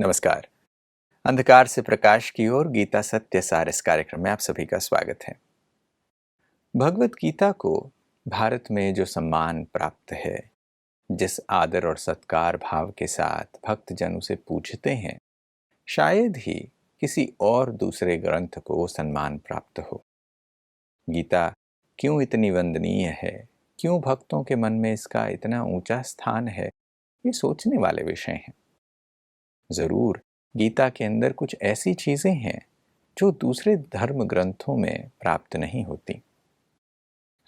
नमस्कार। अंधकार से प्रकाश की ओर गीता सत्य सार इस कार्यक्रम में आप सभी का स्वागत है। भगवत गीता को भारत में जो सम्मान प्राप्त है, जिस आदर और सत्कार भाव के साथ भक्तजन उसे पूजते हैं, शायद ही किसी और दूसरे ग्रंथ को सम्मान प्राप्त हो। गीता क्यों इतनी वंदनीय है, क्यों भक्तों के मन में इसका इतना ऊंचा स्थान है, ये सोचने वाले विषय हैं। जरूर गीता के अंदर कुछ ऐसी चीजें हैं जो दूसरे धर्म ग्रंथों में प्राप्त नहीं होती।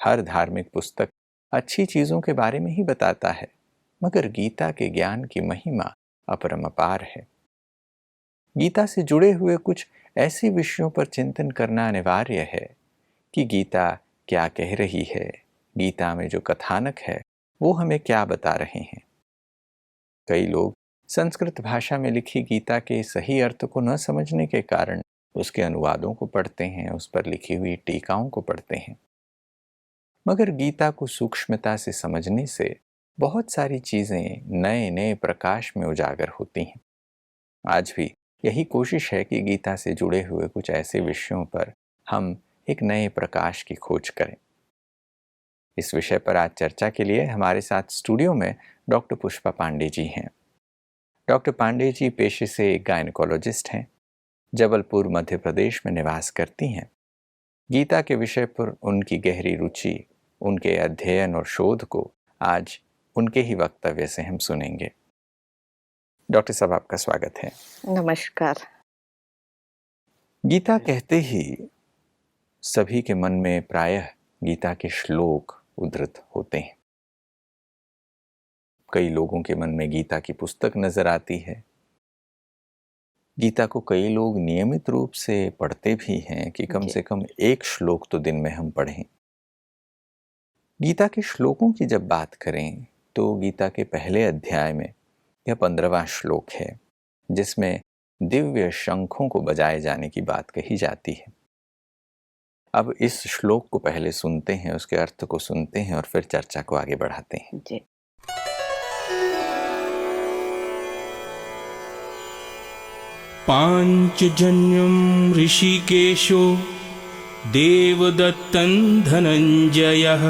हर धार्मिक पुस्तक अच्छी चीजों के बारे में ही बताता है, मगर गीता के ज्ञान की महिमा अपरंपार है। गीता से जुड़े हुए कुछ ऐसे विषयों पर चिंतन करना अनिवार्य है कि गीता क्या कह रही है, गीता में जो कथानक है वो हमें क्या बता रहे हैं। कई लोग संस्कृत भाषा में लिखी गीता के सही अर्थ को न समझने के कारण उसके अनुवादों को पढ़ते हैं, उस पर लिखी हुई टीकाओं को पढ़ते हैं। मगर गीता को सूक्ष्मता से समझने से बहुत सारी चीजें नए नए प्रकाश में उजागर होती हैं। आज भी यही कोशिश है कि गीता से जुड़े हुए कुछ ऐसे विषयों पर हम एक नए प्रकाश की खोज करें। इस विषय पर आज चर्चा के लिए हमारे साथ स्टूडियो में डॉक्टर पुष्पा पांडे जी हैं। डॉक्टर पांडे जी पेशे से एक गायनेकोलॉजिस्ट हैं, जबलपुर मध्य प्रदेश में निवास करती हैं। गीता के विषय पर उनकी गहरी रुचि, उनके अध्ययन और शोध को आज उनके ही वक्तव्य से हम सुनेंगे। डॉक्टर साहब, आपका स्वागत है। नमस्कार। गीता कहते ही सभी के मन में प्रायः गीता के श्लोक उद्धृत होते हैं। कई लोगों के मन में गीता की पुस्तक नजर आती है। गीता को कई लोग नियमित रूप से पढ़ते भी हैं कि कम से कम एक श्लोक तो दिन में हम पढ़ें। गीता के श्लोकों की जब बात करें तो गीता के पहले अध्याय में यह 15वां श्लोक है, जिसमें दिव्य शंखों को बजाए जाने की बात कही जाती है। अब इस श्लोक को पहले सुनते हैं, उसके अर्थ को सुनते हैं और फिर चर्चा को आगे बढ़ाते हैं। जी। पांचजन्यं ऋषिकेशो देवदत्तं धनञ्जयः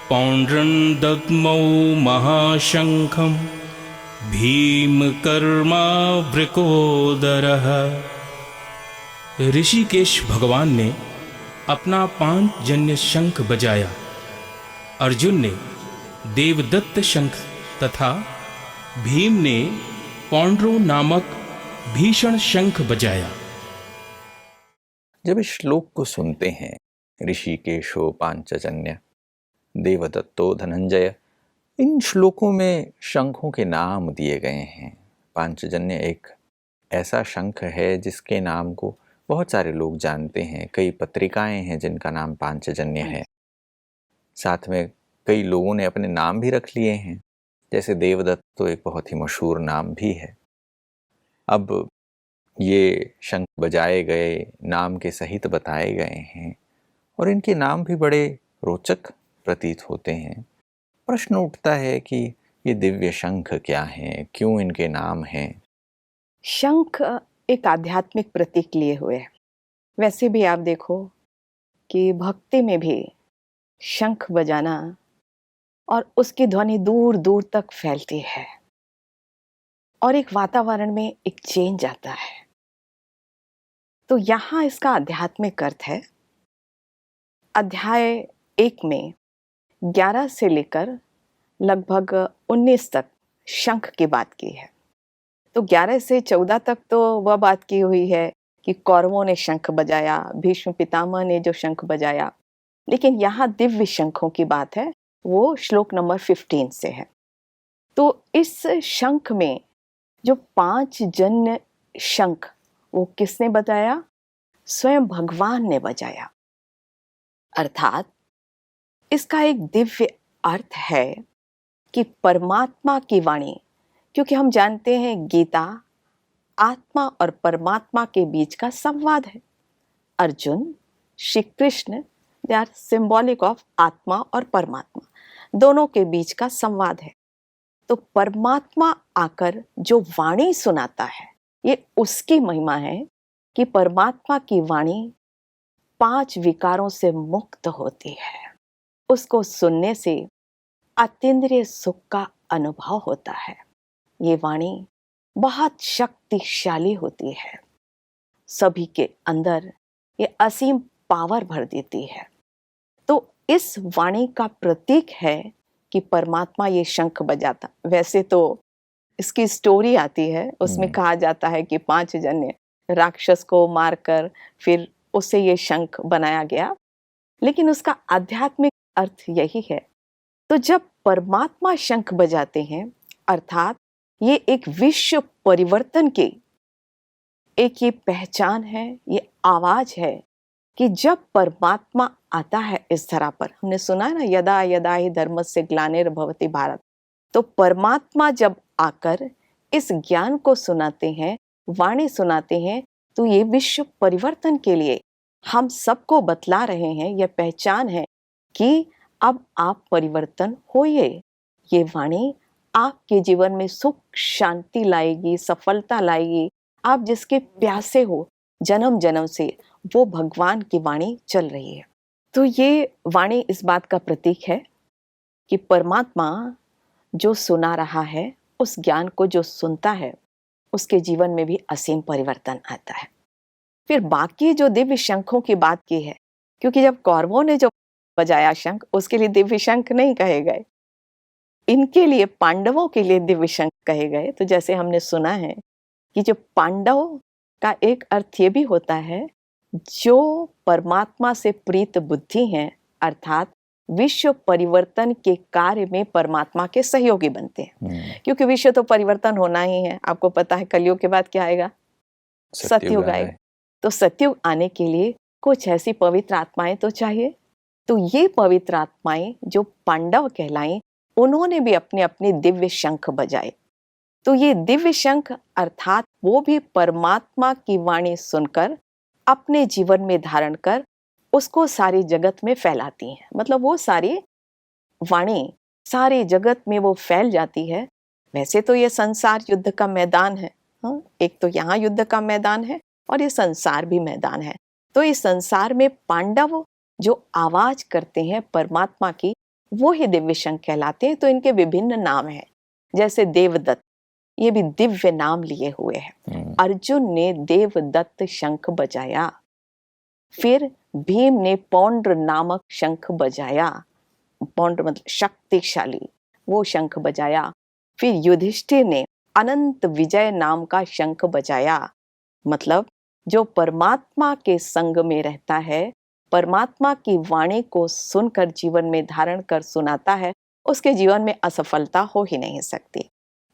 पौण्ड्रं दद्मौ महाशंखं भीमकर्मावृकोदरः। ऋषिकेश भगवान ने अपना पांचजन्य शंख बजाया। अर्जुन ने देवदत्त शंख तथा भीम ने पौंड्रो नामक भीषण शंख बजाया। जब इस श्लोक को सुनते हैं, ऋषिकेशो पांचजन्य देवदत्तो धनंजय, इन श्लोकों में शंखों के नाम दिए गए हैं। पांचजन्य एक ऐसा शंख है जिसके नाम को बहुत सारे लोग जानते हैं। कई पत्रिकाएं हैं जिनका नाम पांचजन्य है। साथ में कई लोगों ने अपने नाम भी रख लिए हैं, जैसे देवदत्त तो एक बहुत ही मशहूर नाम भी है। अब ये शंख बजाए गए, नाम के सहित बताए गए हैं और इनके नाम भी बड़े रोचक प्रतीत होते हैं। प्रश्न उठता है कि ये दिव्य शंख क्या हैं, क्यों इनके नाम हैं? शंख एक आध्यात्मिक प्रतीक लिए हुए है। वैसे भी आप देखो कि भक्ति में भी शंख बजाना और उसकी ध्वनि दूर दूर तक फैलती है और एक वातावरण में एक चेंज आता है। तो यहाँ इसका आध्यात्मिक अर्थ है। अध्याय 1 में 11 से लेकर लगभग 19 तक शंख की बात की है। तो 11 से 14 तक तो वह बात की हुई है कि कौरवों ने शंख बजाया, भीष्म पितामह ने जो शंख बजाया। लेकिन यहाँ दिव्य शंखों की बात है, वो श्लोक नंबर 15 से है। तो इस शंख में जो 5 जन्य शंख, वो किसने बजाया? स्वयं भगवान ने बजाया। अर्थात इसका एक दिव्य अर्थ है कि परमात्मा की वाणी, क्योंकि हम जानते हैं गीता आत्मा और परमात्मा के बीच का संवाद है। Arjun, Shri Krishna, they are symbolic of atma और परमात्मा, दोनों के बीच का संवाद है। तो परमात्मा आकर जो वाणी सुनाता है, ये उसकी महिमा है कि परमात्मा की वाणी 5 विकारों से मुक्त होती है। उसको सुनने से अतीन्द्रिय सुख का अनुभव होता है। ये वाणी बहुत शक्तिशाली होती है, सभी के अंदर ये असीम पावर भर देती है। तो इस वाणी का प्रतीक है कि परमात्मा ये शंख बजाता। वैसे तो इसकी स्टोरी आती है, उसमें कहा जाता है कि 5 जने राक्षस को मारकर फिर उससे ये शंख बनाया गया, लेकिन उसका आध्यात्मिक अर्थ यही है। तो जब परमात्मा शंख बजाते हैं, अर्थात ये एक विश्व परिवर्तन की एक ये पहचान है, ये आवाज है कि जब परमात्मा आता है इस धरा पर, हमने सुना है ना, यदा यदा ही धर्मस्य ग्लानिर्भवति भारत। तो परमात्मा जब आकर इस ज्ञान को सुनाते हैं, वाणी सुनाते हैं, तो ये विश्व परिवर्तन के लिए हम सबको बतला रहे हैं, यह पहचान है कि अब आप परिवर्तन होइए। ये वाणी आपके जीवन में सुख शांति लाएगी, सफलता लाएगी। आप जिसके प्यासे हो जन्म जन्म से, वो भगवान की वाणी चल रही है। तो ये वाणी इस बात का प्रतीक है कि परमात्मा जो सुना रहा है, उस ज्ञान को जो सुनता है, उसके जीवन में भी असीम परिवर्तन आता है। फिर बाकी जो दिव्य शंखों की बात की है, क्योंकि जब कौरवों ने जो बजाया शंख, उसके लिए दिव्य शंख नहीं कहे गए, इनके लिए, पांडवों के लिए दिव्य शंख कहे गए। तो जैसे हमने सुना है कि जो पांडव का एक अर्थ ये भी होता है, जो परमात्मा से प्रीत बुद्धि हैं, अर्थात विश्व परिवर्तन के कार्य में परमात्मा के सहयोगी बनते हैं। क्योंकि विश्व तो परिवर्तन होना ही है। आपको पता है कलयुग के बाद क्या आएगा? सतयुग आएगा। तो सतयुग आने के लिए कुछ ऐसी पवित्र आत्माएं तो चाहिए। तो ये पवित्र आत्माएं जो पांडव कहलाई, उन्होंने भी अपने अपने दिव्य शंख बजाए। तो ये दिव्य शंख अर्थात वो भी परमात्मा की वाणी सुनकर अपने जीवन में धारण कर उसको सारी जगत में फैलाती हैं। मतलब वो सारी वाणी सारे जगत में वो फैल जाती है। वैसे तो ये संसार युद्ध का मैदान है, हाँ? एक तो यहाँ युद्ध का मैदान है और ये संसार भी मैदान है। तो इस संसार में पांडव जो आवाज करते हैं परमात्मा की, वो ही दिव्य शंख कहलाते हैं। तो इनके विभिन्न नाम हैं, जैसे देवदत्त, ये भी दिव्य नाम लिए हुए हैं। अर्जुन ने देवदत्त शंख बजाया। फिर भीम ने पौंड्र नामक शंख बजाया। पौंड्र मतलब शक्तिशाली, वो शंख बजाया। फिर युधिष्ठिर ने अनंत विजय नाम का शंख बजाया। मतलब जो परमात्मा के संग में रहता है, परमात्मा की वाणी को सुनकर जीवन में धारण कर सुनाता है, उसके जीवन में असफलता हो ही नहीं सकती।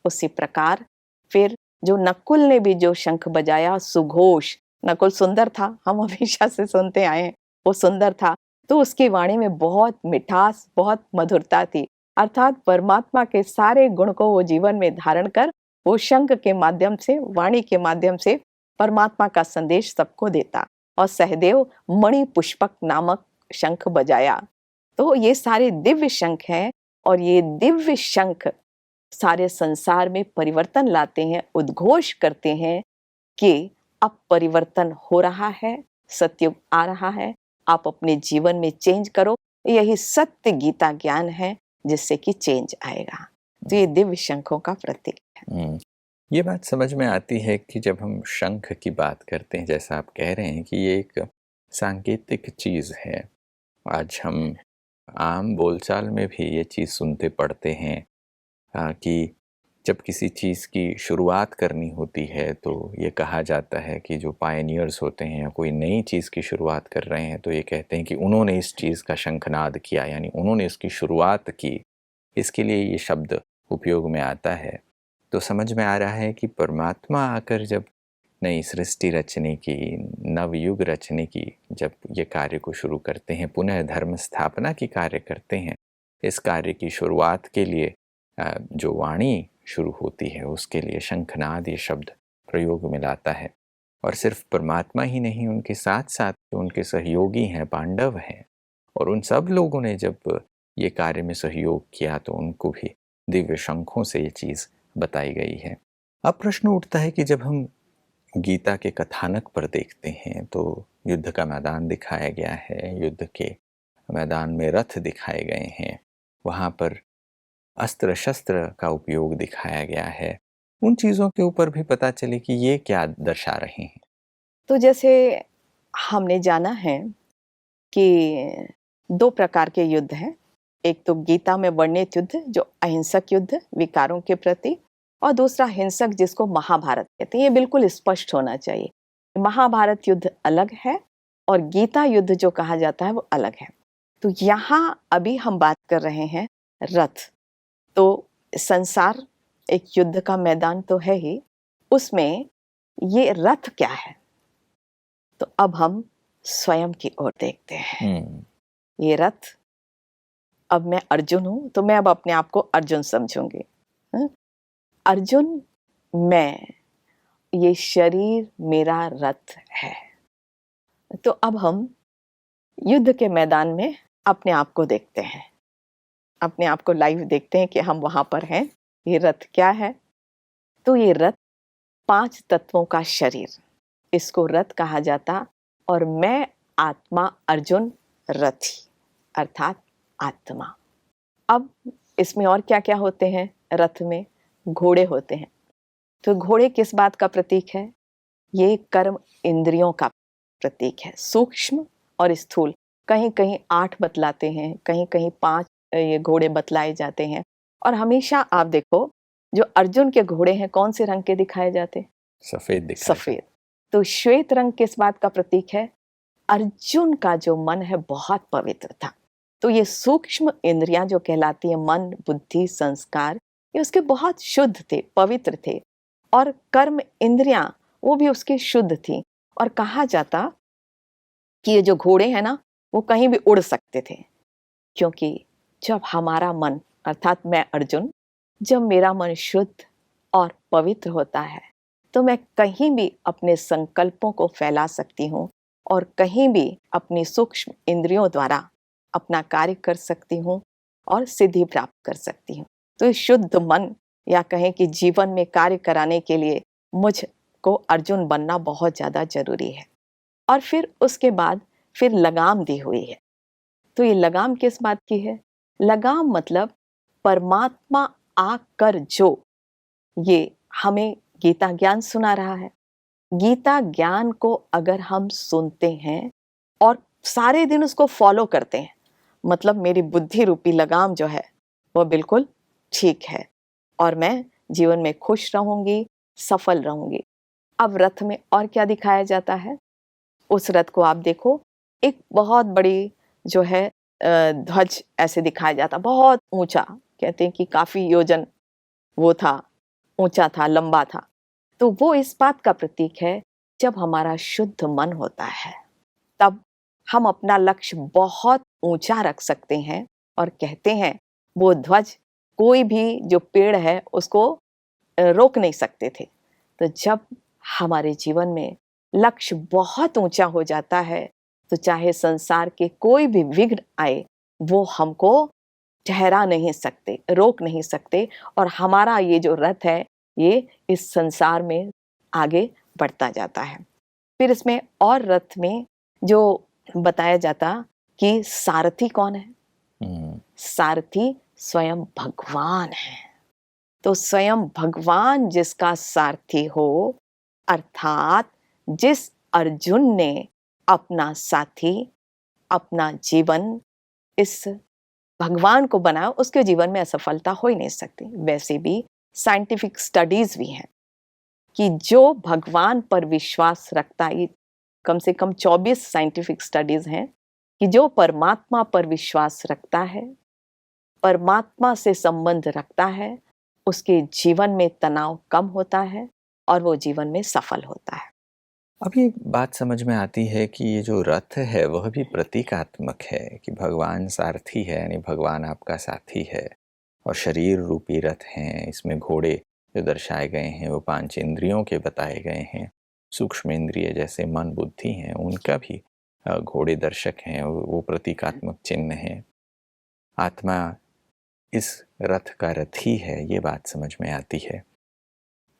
उसी प्रकार फिर जो नकुल ने भी जो शंख बजाया, सुघोष, नकुल सुंदर था, हम हमेशा से सुनते आए हैं, वो सुंदर था। तो उसकी वाणी में बहुत मिठास, बहुत मधुरता थी। अर्थात परमात्मा के सारे गुण को वो जीवन में धारण कर वो शंख के माध्यम से, वाणी के माध्यम से परमात्मा का संदेश सबको देता। और सहदेव मणि पुष्पक नामक शंख बजाया। तो ये सारे दिव्य शंख हैं और ये दिव्य शंख सारे संसार में परिवर्तन लाते हैं, उद्घोष करते हैं कि अब परिवर्तन हो रहा है, सतयुग आ रहा है, आप अपने जीवन में चेंज करो। यही सत्य गीता ज्ञान है जिससे कि चेंज आएगा। तो ये दिव्य शंखों का प्रतीक है। ये बात समझ में आती है कि जब हम शंख की बात करते हैं, जैसा आप कह रहे हैं कि ये एक सांकेतिक चीज़ है। आज हम आम बोलचाल में भी ये चीज़ सुनते पढ़ते हैं कि जब किसी चीज़ की शुरुआत करनी होती है तो ये कहा जाता है कि जो पायनियर्स होते हैं या कोई नई चीज़ की शुरुआत कर रहे हैं, तो ये कहते हैं कि उन्होंने इस चीज़ का शंखनाद किया, यानी उन्होंने इसकी शुरुआत की। इसके लिए ये शब्द उपयोग में आता है। तो समझ में आ रहा है कि परमात्मा आकर जब नई सृष्टि रचने की, नवयुग रचने की, जब ये कार्य को शुरू करते हैं, पुनः धर्म स्थापना की कार्य करते हैं, इस कार्य की शुरुआत के लिए जो वाणी शुरू होती है, उसके लिए शंखनाद ये शब्द प्रयोग में लाता है। और सिर्फ परमात्मा ही नहीं, उनके साथ साथ जो उनके सहयोगी हैं, पांडव हैं, और उन सब लोगों ने जब ये कार्य में सहयोग किया तो उनको भी दिव्य शंखों से ये चीज़ बताई गई है। अब प्रश्न उठता है कि जब हम गीता के कथानक पर देखते हैं तो युद्ध का मैदान दिखाया गया है, युद्ध के मैदान में रथ दिखाए गए हैं, वहाँ पर अस्त्र शस्त्र का उपयोग दिखाया गया है। उन चीज़ों के ऊपर भी पता चले कि ये क्या दर्शा रहे हैं। तो जैसे हमने जाना है कि 2 प्रकार के युद्ध हैं। एक तो गीता में वर्णित युद्ध जो अहिंसक युद्ध विकारों के प्रति, और दूसरा हिंसक जिसको महाभारत कहते हैं। ये बिल्कुल स्पष्ट होना चाहिए। महाभारत युद्ध अलग है और गीता युद्ध जो कहा जाता है वो अलग है। तो यहाँ अभी हम बात कर रहे हैं रथ। तो संसार एक युद्ध का मैदान तो है ही, उसमें ये रथ क्या है? तो अब हम स्वयं की ओर देखते हैं। ये रथ, अब मैं अर्जुन हूं तो मैं अब अपने आप को अर्जुन समझूंगी। अर्जुन मैं, ये शरीर मेरा रथ है। तो अब हम युद्ध के मैदान में अपने आप को देखते हैं, अपने आप को लाइव देखते हैं कि हम वहां पर हैं। ये रथ क्या है? तो ये रथ 5 तत्वों का शरीर, इसको रथ कहा जाता। और मैं आत्मा अर्जुन रथी, अर्थात आत्मा। अब इसमें और क्या क्या होते हैं? रथ में घोड़े होते हैं। तो घोड़े किस बात का प्रतीक है? ये कर्म इंद्रियों का प्रतीक है, सूक्ष्म और स्थूल। कहीं कहीं 8 बतलाते हैं, कहीं कहीं 5 ये घोड़े बतलाए जाते हैं। और हमेशा आप देखो जो अर्जुन के घोड़े हैं कौन से रंग के दिखाए जाते? सफेद। तो श्वेत रंग किस बात का प्रतीक है? अर्जुन का जो मन है बहुत पवित्र था। तो ये सूक्ष्म इंद्रियां जो कहलाती है, मन बुद्धि संस्कार, ये उसके बहुत शुद्ध थे, पवित्र थे। और कर्म इंद्रियां वो भी उसकी शुद्ध थी। और कहा जाता कि ये जो घोड़े हैं ना, वो कहीं भी उड़ सकते थे, क्योंकि जब हमारा मन, अर्थात मैं अर्जुन, जब मेरा मन शुद्ध और पवित्र होता है तो मैं कहीं भी अपने संकल्पों को फैला सकती हूँ और कहीं भी अपनी सूक्ष्म इंद्रियों द्वारा अपना कार्य कर सकती हूँ और सिद्धि प्राप्त कर सकती हूँ। तो शुद्ध मन, या कहें कि जीवन में कार्य कराने के लिए मुझको अर्जुन बनना बहुत ज़्यादा जरूरी है। और फिर उसके बाद फिर लगाम दी हुई है। तो ये लगाम किस बात की है? लगाम मतलब परमात्मा आकर जो ये हमें गीता ज्ञान सुना रहा है, गीता ज्ञान को अगर हम सुनते हैं और सारे दिन उसको फॉलो करते हैं, मतलब मेरी बुद्धि रूपी लगाम जो है वो बिल्कुल ठीक है और मैं जीवन में खुश रहूंगी, सफल रहूंगी। अब रथ में और क्या दिखाया जाता है? उस रथ को आप देखो, एक बहुत बड़ी जो है ध्वज ऐसे दिखाया जाता, बहुत ऊंचा, कहते हैं कि काफी योजन वो था, ऊंचा था, लंबा था। तो वो इस बात का प्रतीक है, जब हमारा शुद्ध मन होता है तब हम अपना लक्ष्य बहुत ऊंचा रख सकते हैं। और कहते हैं वो ध्वज कोई भी जो पेड़ है उसको रोक नहीं सकते थे। तो जब हमारे जीवन में लक्ष्य बहुत ऊंचा हो जाता है तो चाहे संसार के कोई भी विघ्न आए वो हमको ठहरा नहीं सकते, रोक नहीं सकते। और हमारा ये जो रथ है ये इस संसार में आगे बढ़ता जाता है। फिर इसमें और रथ में जो बताया जाता कि सारथी कौन है? सारथी स्वयं भगवान है। तो स्वयं भगवान जिसका सारथी हो, अर्थात जिस अर्जुन ने अपना साथी, अपना जीवन इस भगवान को बनाया, उसके जीवन में असफलता हो ही नहीं सकती। वैसे भी साइंटिफिक स्टडीज भी हैं कि जो भगवान पर विश्वास रखता है, कम से कम 24 साइंटिफिक स्टडीज हैं कि जो परमात्मा पर विश्वास रखता है, परमात्मा से संबंध रखता है, उसके जीवन में तनाव कम होता है और वो जीवन में सफल होता है। अब ये बात समझ में आती है कि ये जो रथ है वह भी प्रतीकात्मक है कि भगवान सारथी है, यानी भगवान आपका साथी है। और शरीर रूपी रथ हैं, इसमें घोड़े जो दर्शाए गए हैं वो 5 इंद्रियों के बताए गए हैं। सूक्ष्म इंद्रिय जैसे मन बुद्धि हैं उनका भी घोड़े दर्शक हैं, वो प्रतीकात्मक चिन्ह हैं। आत्मा इस रथ का रथी है, ये बात समझ में आती है।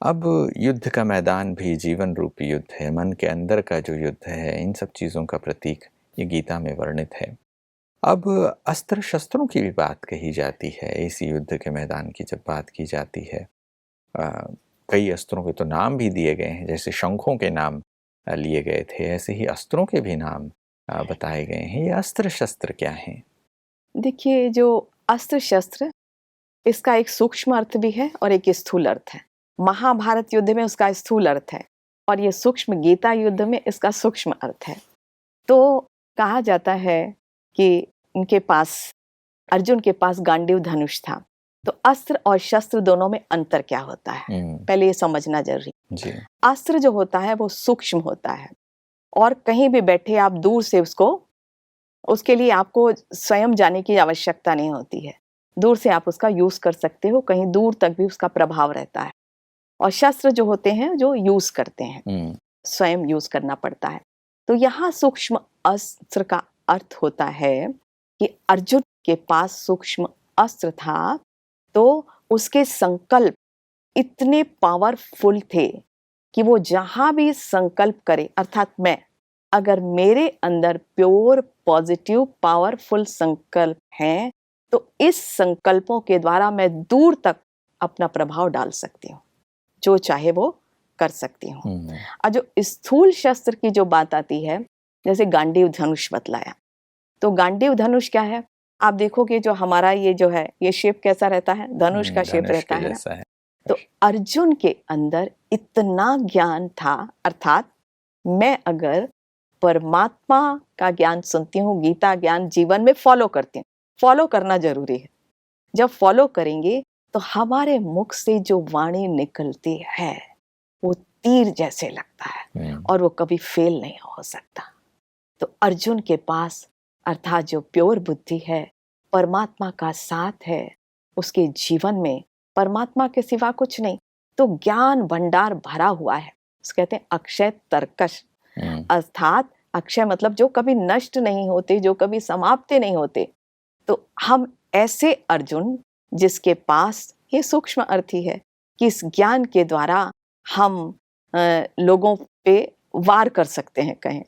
अब युद्ध का मैदान भी जीवन रूपी युद्ध है, मन के अंदर का जो युद्ध है, इन सब चीज़ों का प्रतीक ये गीता में वर्णित है। अब अस्त्र शस्त्रों की भी बात कही जाती है इस युद्ध के मैदान की जब बात की जाती है। कई अस्त्रों के तो नाम भी दिए गए हैं, जैसे शंखों के नाम लिए गए थे, ऐसे ही अस्त्रों के भी नाम बताए गए हैं। ये अस्त्र शस्त्र क्या हैं? देखिए, जो अस्त्र शस्त्र, इसका एक सूक्ष्म अर्थ भी है और एक स्थूल अर्थ है। महाभारत युद्ध में उसका स्थूल अर्थ है और ये सूक्ष्म गीता युद्ध में इसका सूक्ष्म अर्थ है। तो कहा जाता है कि इनके पास, अर्जुन के पास गांडीव धनुष था। तो अस्त्र और शस्त्र दोनों में अंतर क्या होता है, पहले ये समझना जरूरी जी। अस्त्र जो होता है वो सूक्ष्म होता है और कहीं भी बैठे आप दूर से उसके लिए आपको स्वयं जाने की आवश्यकता नहीं होती है। दूर से आप उसका यूज कर सकते हो, कहीं दूर तक भी उसका प्रभाव रहता है। और शस्त्र जो होते हैं जो यूज करते हैं, स्वयं यूज करना पड़ता है। तो यहाँ सूक्ष्म अस्त्र का अर्थ होता है कि अर्जुन के पास सूक्ष्म अस्त्र था, तो उसके संकल्प इतने पावरफुल थे कि वो जहां भी संकल्प करे, अर्थात मैं, अगर मेरे अंदर प्योर पॉजिटिव पावरफुल संकल्प हैं, तो इस संकल्पों के द्वारा मैं दूर तक अपना प्रभाव डाल सकती हूँ, जो चाहे वो कर सकती हूँ। और जो स्थूल शस्त्र की जो बात आती है, जैसे गांडीव धनुष बतलाया, तो गांडीव धनुष क्या है? आप देखोगे जो हमारा ये जो है, ये शेप कैसा रहता है? धनुष का शेप रहता है ना? तो अर्जुन के अंदर इतना ज्ञान था, अर्थात मैं अगर परमात्मा का ज्ञान सुनती हूँ, गीता ज्ञान जीवन में फॉलो करती हूँ, फॉलो करना जरूरी है। जब फॉलो करेंगे तो हमारे मुख से जो वाणी निकलती है वो तीर जैसे लगता है और वो कभी फेल नहीं हो सकता। तो अर्जुन के पास, अर्थात जो प्योर बुद्धि है, परमात्मा का साथ है, उसके जीवन में परमात्मा के सिवा कुछ नहीं, तो ज्ञान भंडार भरा हुआ है। उसको कहते हैं अक्षय तर्कश, अर्थात अक्षय मतलब जो कभी नष्ट नहीं होते, जो कभी समाप्त नहीं होते। तो हम ऐसे अर्जुन जिसके पास ये सूक्ष्म अर्थ ही है कि इस ज्ञान के द्वारा हम लोगों पे वार कर सकते हैं कहें,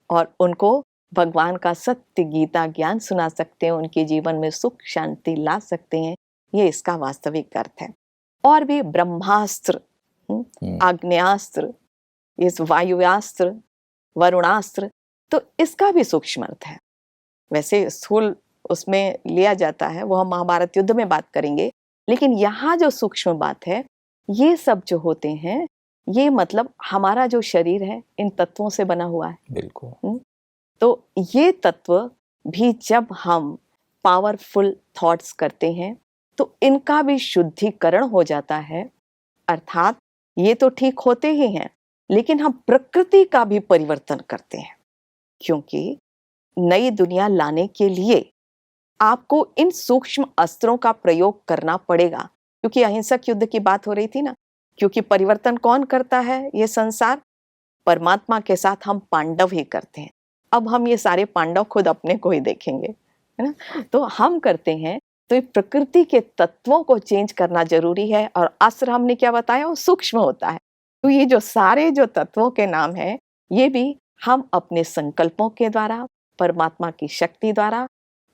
और उनको भगवान का सत्य गीता ज्ञान सुना सकते हैं, उनके जीवन में सुख शांति ला सकते हैं। ये इसका वास्तविक अर्थ है। और भी ब्रह्मास्त्र, आग्नेयास्त्र, इस वायुयास्त्र, वरुणास्त्र, तो इसका भी सूक्ष्म अर्थ है। वैसे स्थूल उसमें लिया जाता है, वो हम महाभारत युद्ध में बात करेंगे, लेकिन यहाँ जो सूक्ष्म बात है, ये सब जो होते हैं, ये मतलब हमारा जो शरीर है इन तत्वों से बना हुआ है। बिल्कुल। तो ये तत्व भी जब हम पावरफुल थॉट्स करते हैं तो इनका भी शुद्धिकरण हो जाता है। अर्थात ये तो ठीक होते ही हैं, लेकिन हम प्रकृति का भी परिवर्तन करते हैं, क्योंकि नई दुनिया लाने के लिए आपको इन सूक्ष्म अस्त्रों का प्रयोग करना पड़ेगा। क्योंकि अहिंसक युद्ध की बात हो रही थी ना, क्योंकि परिवर्तन कौन करता है ये संसार? परमात्मा के साथ हम पांडव ही करते हैं। अब हम ये सारे पांडव खुद अपने को ही देखेंगे, है ना? तो हम करते हैं, तो प्रकृति के तत्वों को चेंज करना जरूरी है। और अस्त्र हमने क्या बताया, वो सूक्ष्म होता है। तो ये जो सारे जो तत्वों के नाम है, ये भी हम अपने संकल्पों के द्वारा, परमात्मा की शक्ति द्वारा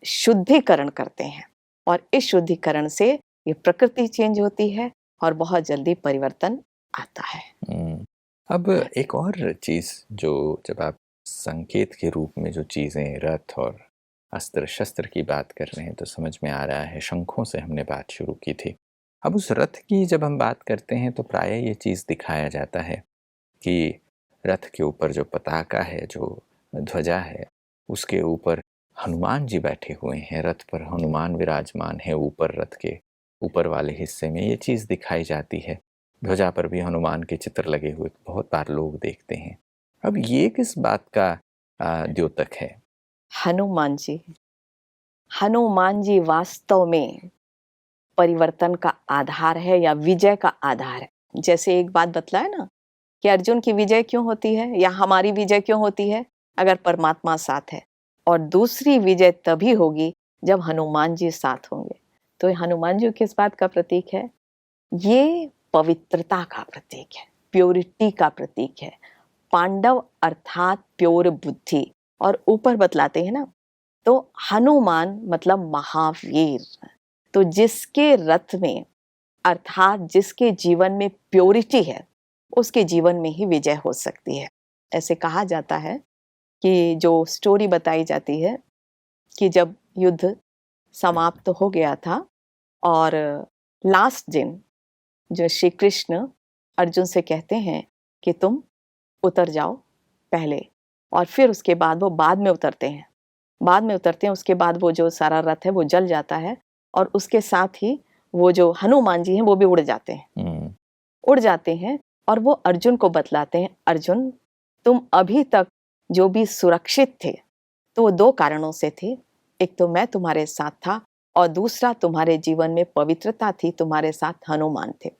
शुद्धिकरण करते हैं, और इस शुद्धिकरण से ये प्रकृति चेंज होती है और बहुत जल्दी परिवर्तन आता है। अब एक और चीज, जो जब आप संकेत के रूप में जो चीजें रथ और अस्त्र शस्त्र की बात कर रहे हैं, तो समझ में आ रहा है, शंखों से हमने बात शुरू की थी। अब उस रथ की जब हम बात करते हैं तो प्रायः ये चीज दिखाया जाता है कि रथ के ऊपर जो पताका है, जो ध्वजा है, उसके ऊपर हनुमान जी बैठे हुए हैं, रथ पर हनुमान विराजमान है, ऊपर रथ के ऊपर वाले हिस्से में ये चीज दिखाई जाती है। ध्वजा पर भी हनुमान के चित्र लगे हुए बहुत बार लोग देखते हैं। अब ये किस बात का द्योतक है? हनुमान जी वास्तव में परिवर्तन का आधार है या विजय का आधार है। जैसे एक बात बतलाया ना कि अर्जुन की विजय क्यों होती है या हमारी विजय क्यों होती है, अगर परमात्मा साथ है। और दूसरी विजय तभी होगी जब हनुमान जी साथ होंगे। तो हनुमान जी किस बात का प्रतीक है? ये पवित्रता का प्रतीक है, प्योरिटी का प्रतीक है। पांडव अर्थात प्योर बुद्धि, और ऊपर बतलाते हैं ना, तो हनुमान मतलब महावीर। तो जिसके रथ में अर्थात जिसके जीवन में प्योरिटी है, उसके जीवन में ही विजय हो सकती है। ऐसे कहा जाता है कि जो स्टोरी बताई जाती है कि जब युद्ध समाप्त हो गया था और लास्ट दिन जो श्री कृष्ण अर्जुन से कहते हैं कि तुम उतर जाओ पहले, और फिर उसके बाद वो बाद में उतरते हैं। उसके बाद वो जो सारा रथ है वो जल जाता है, और उसके साथ ही वो जो हनुमान जी हैं वो भी उड़ जाते हैं। उड़ जाते हैं और वो अर्जुन को बतलाते हैं, अर्जुन तुम अभी तक जो भी सुरक्षित थे तो वो दो कारणों से थे। एक तो मैं तुम्हारे साथ था, और दूसरा तुम्हारे जीवन में पवित्रता थी, तुम्हारे साथ हनुमान थे।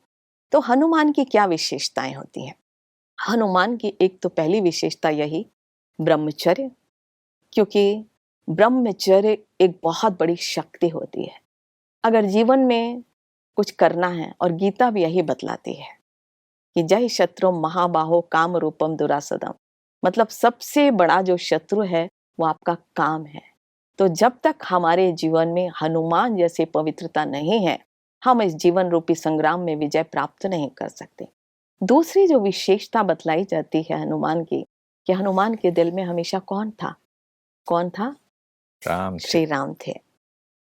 तो हनुमान की क्या विशेषताएं होती हैं? हनुमान की एक तो पहली विशेषता यही ब्रह्मचर्य, क्योंकि ब्रह्मचर्य एक बहुत बड़ी शक्ति होती है। अगर जीवन में कुछ करना है, और गीता भी यही बतलाती है कि जय शत्रु महाबाहो काम रूपम दुरासदम, मतलब सबसे बड़ा जो शत्रु है वो आपका काम है। तो जब तक हमारे जीवन में हनुमान जैसे पवित्रता नहीं है, हम इस जीवन रूपी संग्राम में विजय प्राप्त नहीं कर सकते। दूसरी जो विशेषता बतलाई जाती है हनुमान की, कि हनुमान के दिल में हमेशा कौन था? राम श्री राम थे,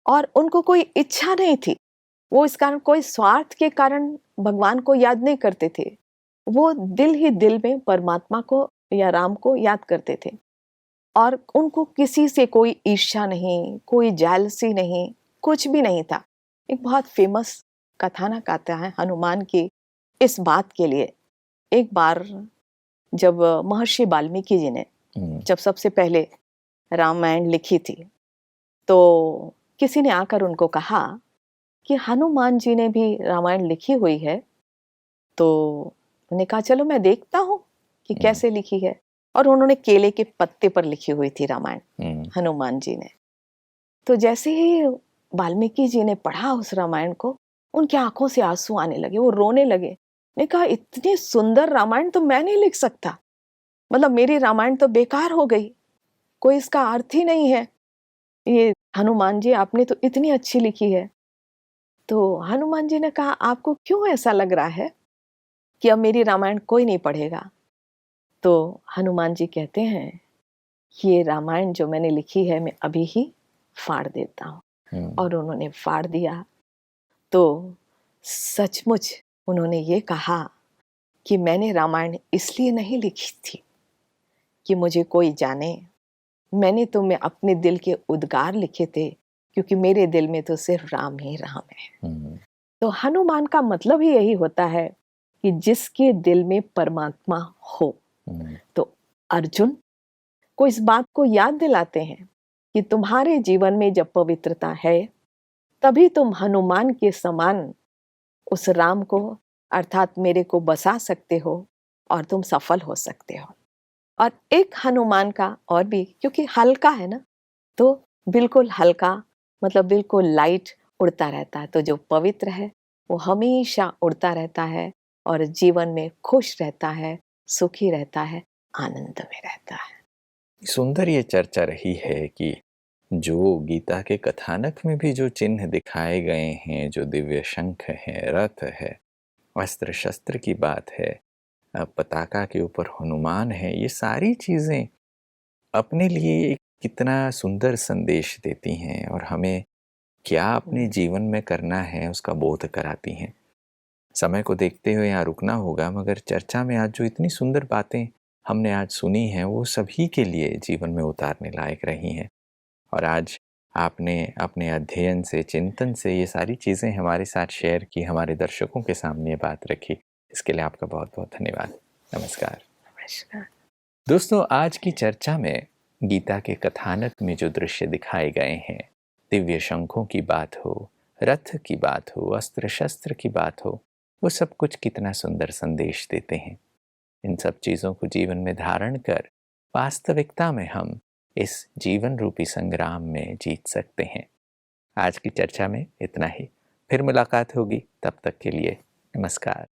और उनको कोई इच्छा नहीं थी। वो इस कारण कोई स्वार्थ के कारण भगवान को याद नहीं करते थे। वो दिल ही दिल में परमात्मा को या राम को याद करते थे, और उनको किसी से कोई ईर्ष्या नहीं, कोई जेलसी नहीं, कुछ भी नहीं था। एक बहुत फेमस कथानक आता है हनुमान की इस बात के लिए। एक बार जब महर्षि वाल्मीकि जी ने जब सबसे पहले रामायण लिखी थी, तो किसी ने आकर उनको कहा कि हनुमान जी ने भी रामायण लिखी हुई है। तो उन्होंने कहा चलो मैं देखता हूँ कि कैसे लिखी है, और उन्होंने केले के पत्ते पर लिखी हुई थी रामायण हनुमान जी ने। तो जैसे ही वाल्मीकि जी ने पढ़ा उस रामायण को, उनकी आंखों से आंसू आने लगे, वो रोने लगे। ने कहा इतनी सुंदर रामायण तो मैं नहीं लिख सकता, मतलब मेरी रामायण तो बेकार हो गई, कोई इसका अर्थ ही नहीं है। ये हनुमान जी आपने तो इतनी अच्छी लिखी है। तो हनुमान जी ने कहा आपको क्यों ऐसा लग रहा है कि अब मेरी रामायण कोई नहीं पढ़ेगा? तो हनुमान जी कहते हैं ये रामायण जो मैंने लिखी है मैं अभी ही फाड़ देता हूँ। और उन्होंने फाड़ दिया। तो सचमुच उन्होंने ये कहा कि मैंने रामायण इसलिए नहीं लिखी थी कि मुझे कोई जाने, मैंने तो मैं अपने दिल के उद्गार लिखे थे, क्योंकि मेरे दिल में तो सिर्फ राम ही राम है। तो हनुमान का मतलब ही यही होता है कि जिसके दिल में परमात्मा हो। तो अर्जुन को इस बात को याद दिलाते हैं कि तुम्हारे जीवन में जब पवित्रता है, तभी तुम हनुमान के समान उस राम को अर्थात मेरे को बसा सकते हो, और तुम सफल हो सकते हो। और एक हनुमान का और भी, क्योंकि हल्का है ना, तो बिल्कुल हल्का मतलब बिल्कुल लाइट उड़ता रहता है। तो जो पवित्र है वो हमेशा उड़ता रहता है, और जीवन में खुश रहता है, सुखी रहता है, आनंद में रहता है। सुंदर ये चर्चा रही है कि जो गीता के कथानक में भी जो चिन्ह दिखाए गए हैं, जो दिव्य शंख है, रथ है, अस्त्र शस्त्र की बात है, पताका के ऊपर हनुमान है, ये सारी चीज़ें अपने लिए कितना सुंदर संदेश देती हैं और हमें क्या अपने जीवन में करना है उसका बोध कराती हैं। समय को देखते हुए यहाँ रुकना होगा, मगर चर्चा में आज जो इतनी सुंदर बातें हमने आज सुनी हैं वो सभी के लिए जीवन में उतारने लायक रही हैं। और आज आपने अपने अध्ययन से, चिंतन से ये सारी चीज़ें हमारे साथ शेयर की, हमारे दर्शकों के सामने बात रखी, इसके लिए आपका बहुत बहुत धन्यवाद। नमस्कार। नमस्कार दोस्तों, आज की चर्चा में गीता के कथानक में जो दृश्य दिखाए गए हैं, दिव्य शंखों की बात हो, रथ की बात हो, अस्त्र शस्त्र की बात हो, वो सब कुछ कितना सुंदर संदेश देते हैं। इन सब चीज़ों को जीवन में धारण कर वास्तविकता में हम इस जीवन रूपी संग्राम में जीत सकते हैं। आज की चर्चा में इतना ही। फिर मुलाकात होगी, तब तक के लिए नमस्कार।